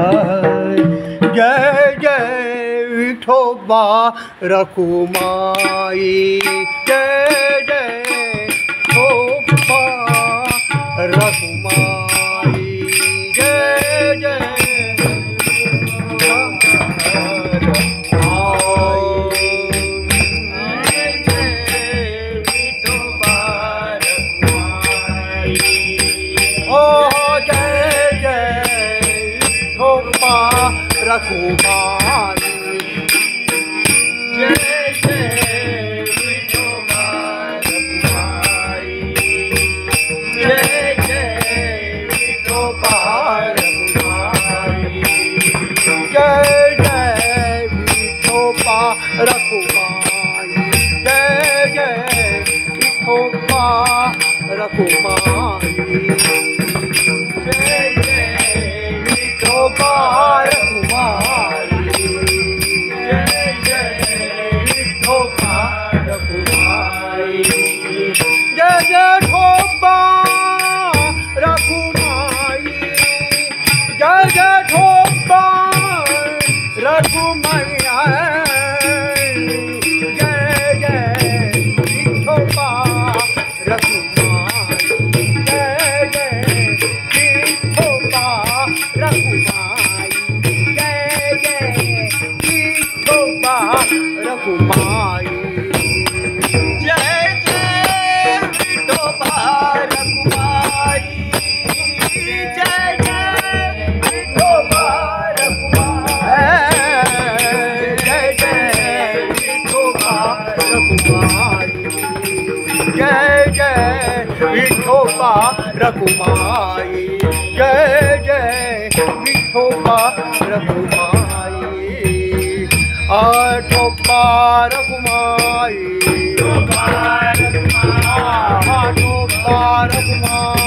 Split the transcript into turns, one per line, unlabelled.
Jai Jai Vithoba Rakhumai, Jai Jai Vithoba Rakhumai, Jai Jai Rakhumai, Jai Jai Vithoba Rakhumai, Jai Jai Vithoba Rakhumai, Jai Jai Vithoba Rakhumai, Jai Jai Vithoba Rakhumai, Jai Jai Vithoba Vithoba Rakhumai, Jai Jai Vithoba Rakhumai, ठोबा Rakhumai, ठोबा Rakhumai.